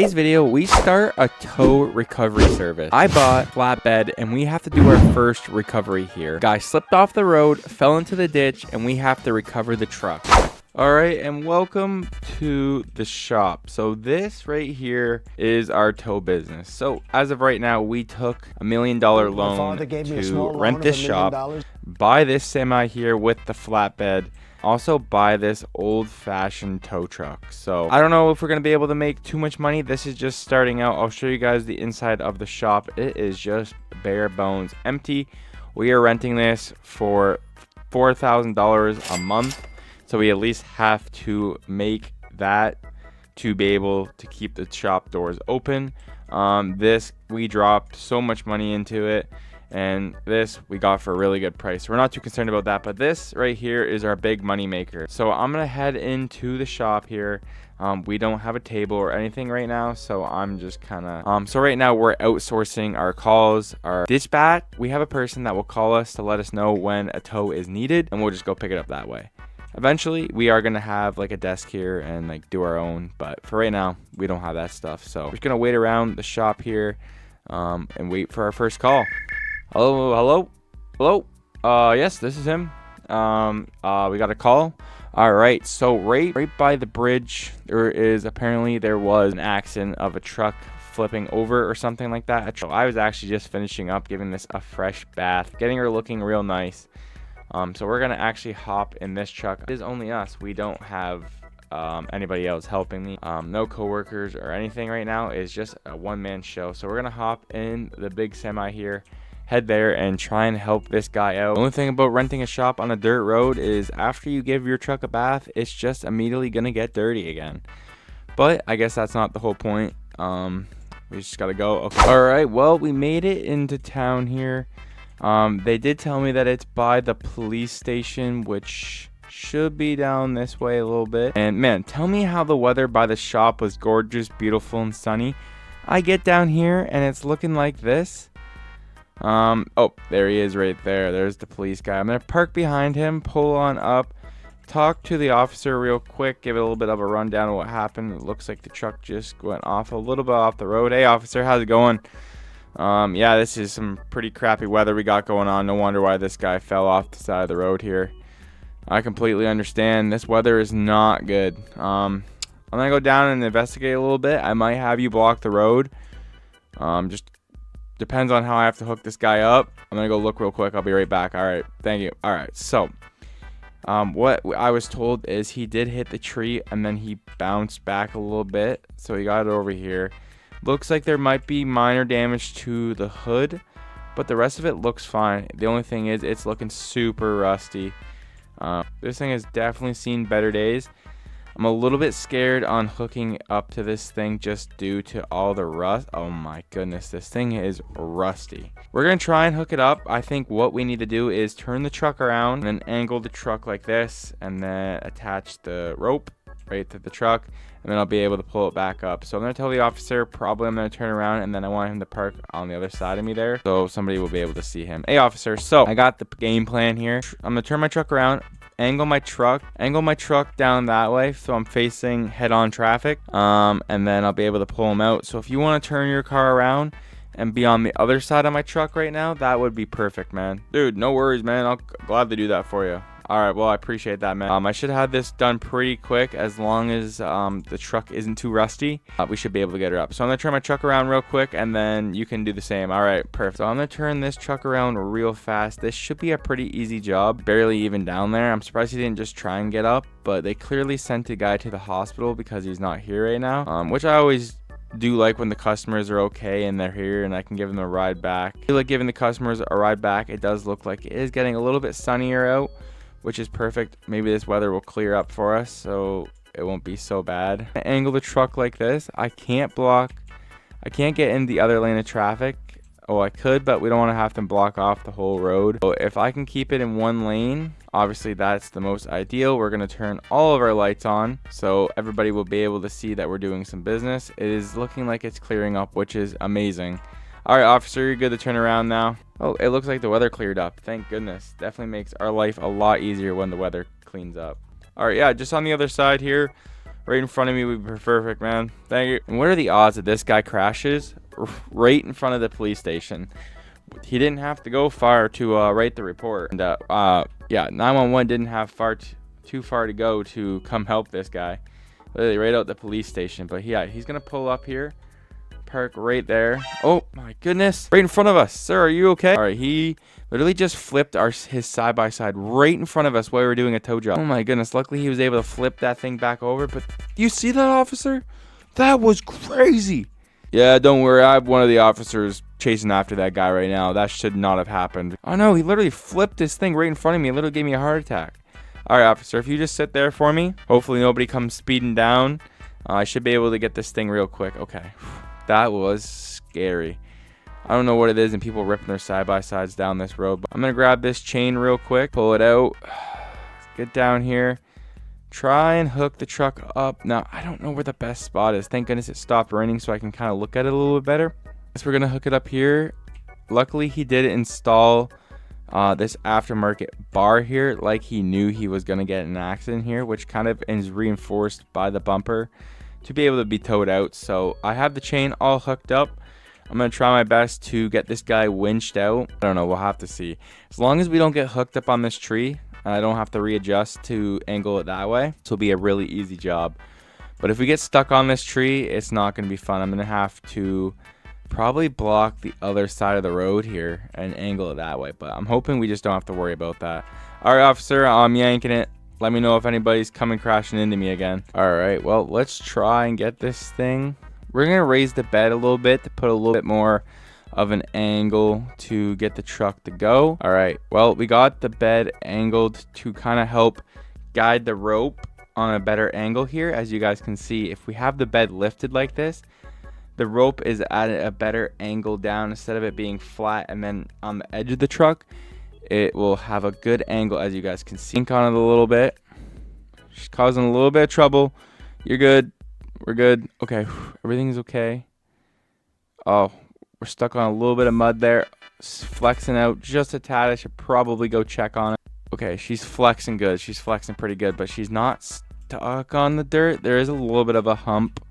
Today's video, we start a tow recovery service. I bought flatbed and we have to do our first recovery here. Guy slipped off the road, fell into the ditch, and we have to recover the truck. All right, and welcome to the shop. So this right here is our tow business. So as of right now, we took $1 million loan to rent this shop, buy this semi here with the flatbed, also buy this old-fashioned tow truck. So I don't know if we're gonna be able to make too much money. This is just starting out. I'll show you guys the inside of the shop. It is just bare bones empty. We are renting this for $4,000 a month, so we at least have to make that to be able to keep the shop doors open. This, we dropped so much money into it, and this we got for a really good price. We're not too concerned about that, but this right here is our big money maker. So I'm gonna head into the shop here. We don't have a table or anything right now, so I'm just kind of so right now we're outsourcing our calls. Our dispatch, we have a person that will call us to let us know when a tow is needed, and we'll just go pick it up that way. Eventually we are gonna have like a desk here and like do our own, but for right now we don't have that stuff. So we're just gonna wait around the shop here and wait for our first call. Hello. Yes, this is him. We got a call. All right, so right by the bridge there was an accident of a truck flipping over or something like that. I was actually just finishing up giving this a fresh bath, getting her looking real nice. So we're gonna actually hop in this truck. It is only us. We don't have anybody else helping me. No coworkers or anything right now. It's just a one-man show. So we're gonna hop in the big semi here, head there, and try and help this guy out. The only thing about renting a shop on a dirt road is after you give your truck a bath, it's just immediately gonna get dirty again. But I guess that's not the whole point. We just gotta go. Okay. All right, well, we made it into town here. They did tell me that it's by the police station, which should be down this way a little bit. And man, tell me how the weather by the shop was gorgeous, beautiful, and sunny. I get down here and it's looking like this. Oh, there he is right there. There's the police guy. I'm gonna park behind him, pull on up, talk to the officer real quick, give it a little bit of a rundown of what happened. It looks like the truck just went off a little bit off the road. Hey officer, how's it going? Yeah, this is some pretty crappy weather we got going on. No wonder why this guy fell off the side of the road here. I completely understand. This weather is not good. I'm gonna go down and investigate a little bit. I might have you block the road. Just depends on how I have to hook this guy up. I'm gonna go look real quick. I'll be right back. All right, thank you. All right, so what I was told is he did hit the tree and then he bounced back a little bit, so he got it over here. Looks like there might be minor damage to the hood, but the rest of it looks fine. The only thing is it's looking super rusty. This thing has definitely seen better days. I'm a little bit scared on hooking up to this thing just due to all the rust. Oh my goodness, this thing is rusty. We're gonna try and hook it up. I think what we need to do is turn the truck around and then angle the truck like this and then attach the rope right to the truck, and then I'll be able to pull it back up. So I'm gonna tell the officer probably I'm gonna turn around, and then I want him to park on the other side of me there so somebody will be able to see him. Hey officer, so I got the game plan here. I'm gonna turn my truck around, angle my truck down that way so I'm facing head-on traffic, and then I'll be able to pull him out. So if you want to turn your car around and be on the other side of my truck right now, that would be perfect, man. Dude, no worries, man. I'll gladly do that for you. All right, well, I appreciate that, man. I should have this done pretty quick as long as the truck isn't too rusty. We should be able to get her up. So I'm gonna turn my truck around real quick, and then you can do the same. All right, perfect. So I'm gonna turn this truck around real fast. This should be a pretty easy job. Barely even down there. I'm surprised he didn't just try and get up, but they clearly sent a guy to the hospital because he's not here right now, which I always do like when the customers are okay and they're here and I can give them a ride back. I feel like giving the customers a ride back. It does look like it is getting a little bit sunnier out, which is perfect. Maybe this weather will clear up for us so it won't be so bad. I angle the truck like this. I can't get in the other lane of traffic. Oh, I could, but we don't want to have to block off the whole road. So if I can keep it in one lane, obviously that's the most ideal. We're going to turn all of our lights on so everybody will be able to see that we're doing some business. It is looking like it's clearing up, which is amazing. All right, officer, you're good to turn around now. Oh, it looks like the weather cleared up. Thank goodness. Definitely makes our life a lot easier when the weather cleans up. All right, yeah, just on the other side here, right in front of me would be perfect, man. Thank you. And what are the odds that this guy crashes right in front of the police station? He didn't have to go far to write the report. And yeah, 911 didn't have too far to go to come help this guy. Literally right out the police station. But yeah, he's gonna pull up here, park right there. Oh my goodness, right in front of us. Sir, are you okay? All right, he literally just flipped his side-by-side right in front of us while we were doing a tow job. Oh my goodness, luckily he was able to flip that thing back over. But you see that, officer? That was crazy. Yeah, don't worry, I have one of the officers chasing after that guy right now. That should not have happened. Oh no, he literally flipped this thing right in front of me. It literally gave me a heart attack. All right, officer, if you just sit there for me, hopefully nobody comes speeding down. I should be able to get this thing real quick. Okay, that was scary. I don't know what it is and people ripping their side-by-sides down this road. But I'm going to grab this chain real quick, pull it out, get down here, try and hook the truck up. Now, I don't know where the best spot is. Thank goodness it stopped raining so I can kind of look at it a little bit better. Guess we're going to hook it up here. Luckily, he did install this aftermarket bar here like he knew he was going to get in an accident here, which kind of is reinforced by the bumper to be able to be towed out. So I have the chain all hooked up. I'm going to try my best to get this guy winched out. I don't know, we'll have to see. As long as we don't get hooked up on this tree, I don't have to readjust to angle it that way. This will be a really easy job. But if we get stuck on this tree, it's not going to be fun. I'm going to have to probably block the other side of the road here and angle it that way. But I'm hoping we just don't have to worry about that. All right, officer, I'm yanking it. Let me know if anybody's coming crashing into me again. All right, well, let's try and get this thing. We're going to raise the bed a little bit to put a little bit more of an angle to get the truck to go. All right, well, we got the bed angled to kind of help guide the rope on a better angle here. As you guys can see, if we have the bed lifted like this, the rope is at a better angle down instead of it being flat and then on the edge of the truck. It will have a good angle, as you guys can see. Sink on it a little bit. She's causing a little bit of trouble. You're good. We're good. Okay, everything's okay. Oh, we're stuck on a little bit of mud there. It's flexing out just a tad. I should probably go check on it. Okay, she's flexing good. She's flexing pretty good, but she's not stuck on the dirt. There is a little bit of a hump.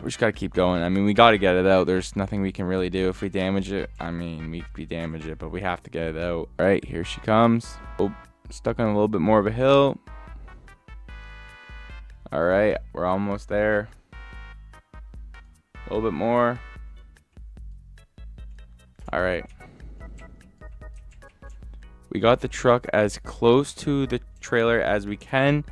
We just got to keep going. I mean, we got to get it out. There's nothing we can really do. If we damage it, I mean, we damage it, but we have to get it out. All right, here she comes. Oh, stuck on a little bit more of a hill. All right, we're almost there. A little bit more. All right. We got the truck as close to the trailer as we can.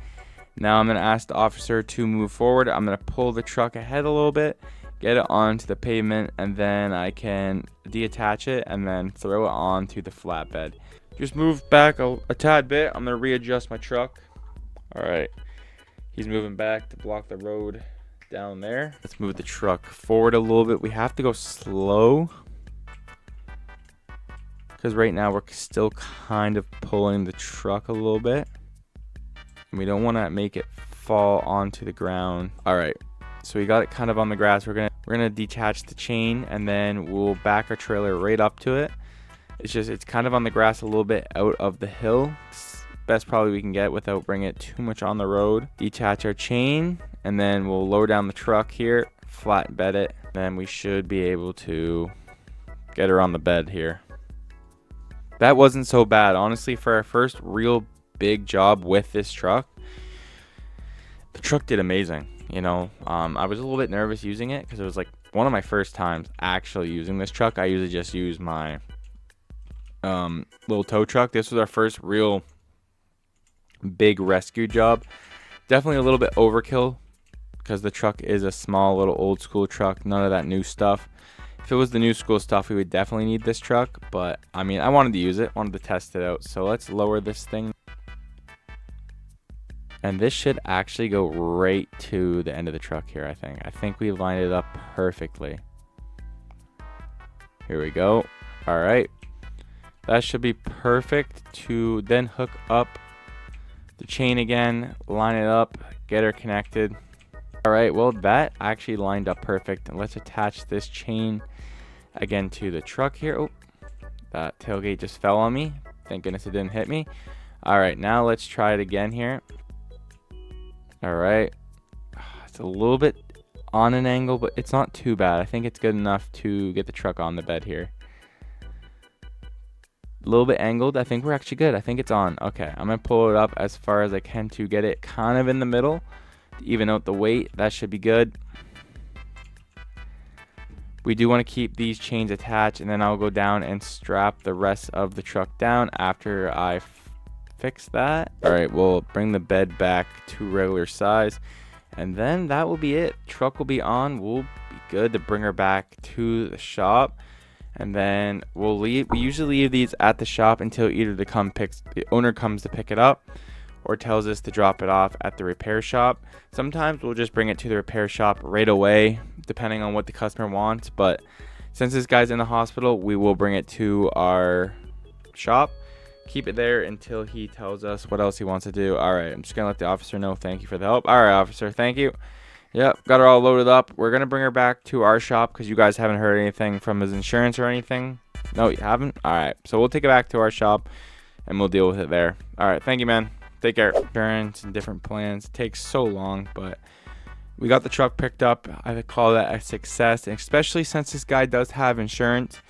Now I'm going to ask the officer to move forward. I'm going to pull the truck ahead a little bit, get it onto the pavement, and then I can detach it and then throw it onto the flatbed. Just move back a tad bit. I'm going to readjust my truck. All right. He's moving back to block the road down there. Let's move the truck forward a little bit. We have to go slow because right now we're still kind of pulling the truck a little bit. And we don't want to make it fall onto the ground. All right, so we got it kind of on the grass. We're gonna detach the chain and then we'll back our trailer right up to it. It's kind of on the grass a little bit out of the hill. It's best probably we can get without bringing it too much on the road. Detach our chain and then we'll lower down the truck here, flatbed it. Then we should be able to get her on the bed here. That wasn't so bad, honestly, for our first real big job with this truck. The truck did amazing. You know, I was a little bit nervous using it because it was like one of my first times actually using this truck. I usually just use my little tow truck. This was our first real big rescue job. Definitely a little bit overkill because the truck is a small little old school truck. None of that new stuff. If it was the new school stuff, we would definitely need this truck. But I mean, I wanted to use it, wanted to test it out. So let's lower this thing. And this should actually go right to the end of the truck here, I think. I think we lined it up perfectly. Here we go. All right. That should be perfect to then hook up the chain again, line it up, get her connected. All right, well, that actually lined up perfect. And let's attach this chain again to the truck here. Oh, that tailgate just fell on me. Thank goodness it didn't hit me. All right, now let's try it again here. All right. It's a little bit on an angle, but it's not too bad. I think it's good enough to get the truck on the bed here. A little bit angled. I think we're actually good. I think it's on. Okay, I'm gonna pull it up as far as I can to get it kind of in the middle to even out the weight. That should be good. We do want to keep these chains attached, and then I'll go down and strap the rest of the truck down after I fix that. All right, we'll bring the bed back to regular size, and then that will be it. Truck will be on. We'll be good to bring her back to the shop. And then we'll leave. We usually leave these at the shop until either the owner comes to pick it up, or tells us to drop it off at the repair shop. Sometimes we'll just bring it to the repair shop right away, depending on what the customer wants. But since this guy's in the hospital, we will bring it to our shop, keep it there until he tells us what else he wants to do. All right, I'm just gonna let the officer know. Thank you for the help. All right, officer, thank you. Yep, got her all loaded up. We're going to bring her back to our shop because you guys haven't heard anything from his insurance or anything. No, you haven't? All right, so we'll take it back to our shop and we'll deal with it there. All right, thank you, man. Take care. Insurance and different plans. It takes so long, but we got the truck picked up. I call that a success, and especially since this guy does have insurance,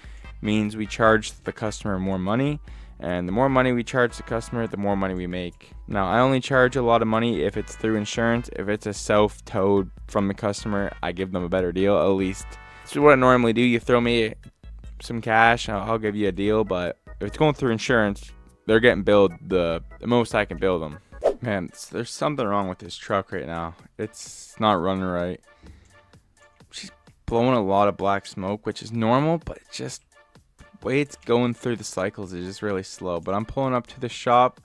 means we charge the customer more money. And the more money we charge the customer, the more money we make. Now, I only charge a lot of money if it's through insurance. If it's a self-towed from the customer, I give them a better deal, at least. This is what I normally do. You throw me some cash, I'll give you a deal. But if it's going through insurance, they're getting billed the most I can bill them. Man, there's something wrong with this truck right now. It's not running right. She's blowing a lot of black smoke, which is normal, but it's just way it's going through the cycles is just really slow. But I'm pulling up to the shop,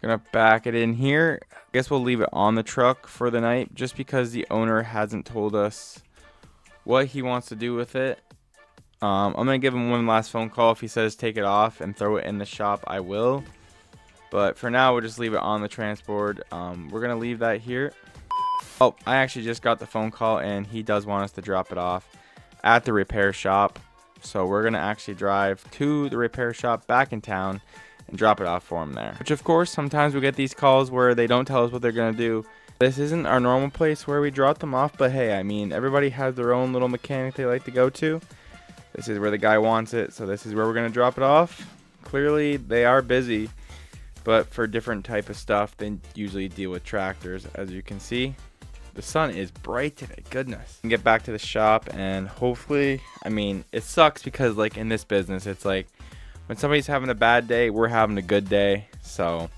gonna back it in here. I guess we'll leave it on the truck for the night just because the owner hasn't told us what he wants to do with it. I'm gonna give him one last phone call. If he says take it off and throw it in the shop, I will, but for now we'll just leave it on the transport. We're gonna leave that here. Oh, I actually just got the phone call and he does want us to drop it off at the repair shop. So we're going to actually drive to the repair shop back in town and drop it off for him there. Which, of course, sometimes we get these calls where they don't tell us what they're going to do. This isn't our normal place where we drop them off. But, hey, I mean, everybody has their own little mechanic they like to go to. This is where the guy wants it. So this is where we're going to drop it off. Clearly, they are busy. But for different type of stuff, they usually deal with tractors, as you can see. The sun is bright today, goodness. And get back to the shop and hopefully, I mean, it sucks because like in this business, it's like when somebody's having a bad day, we're having a good day. So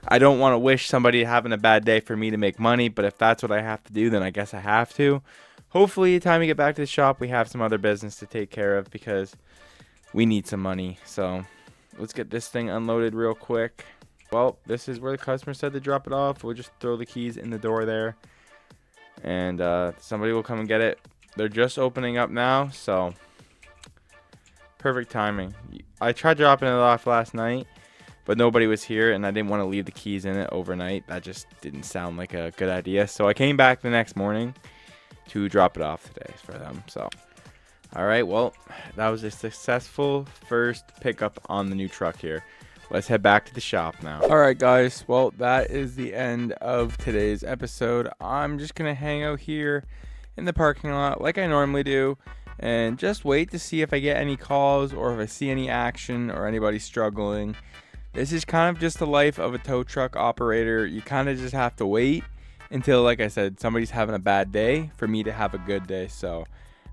I don't want to wish somebody having a bad day for me to make money, but if that's what I have to do, then I guess I have to. Hopefully, the time we get back to the shop, we have some other business to take care of because we need some money. So let's get this thing unloaded real quick. Well, this is where the customer said to drop it off. We'll just throw the keys in the door there. And somebody will come and get it. They're just opening up now, so perfect timing. I tried dropping it off last night, but nobody was here, and I didn't want to leave the keys in it overnight. That just didn't sound like a good idea. So I came back the next morning to drop it off today for them. So, all right, well, that was a successful first pickup on the new truck here. Let's head back to the shop now. All right, guys. Well, that is the end of today's episode. I'm just going to hang out here in the parking lot like I normally do and just wait to see if I get any calls or if I see any action or anybody struggling. This is kind of just the life of a tow truck operator. You kind of just have to wait until, like I said, somebody's having a bad day for me to have a good day. So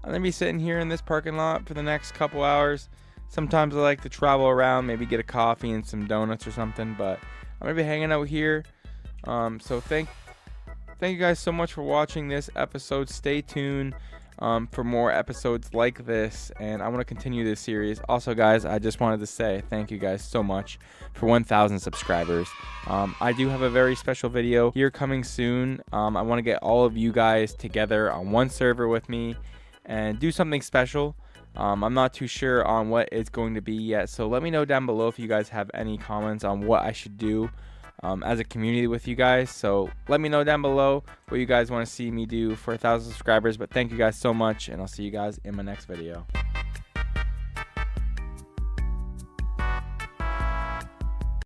I'm going to be sitting here in this parking lot for the next couple hours. Sometimes I like to travel around, maybe get a coffee and some donuts or something, but I'm going to be hanging out here. So thank you guys so much for watching this episode. Stay tuned for more episodes like this, and I want to continue this series. Also, guys, I just wanted to say thank you guys so much for 1,000 subscribers. I do have a very special video here coming soon. I want to get all of you guys together on one server with me and do something special. I'm not too sure on what it's going to be yet, so let me know down below if you guys have any comments on what I should do as a community with you guys. So let me know down below what you guys want to see me do for 1,000 subscribers. But thank you guys so much, and I'll see you guys in my next video.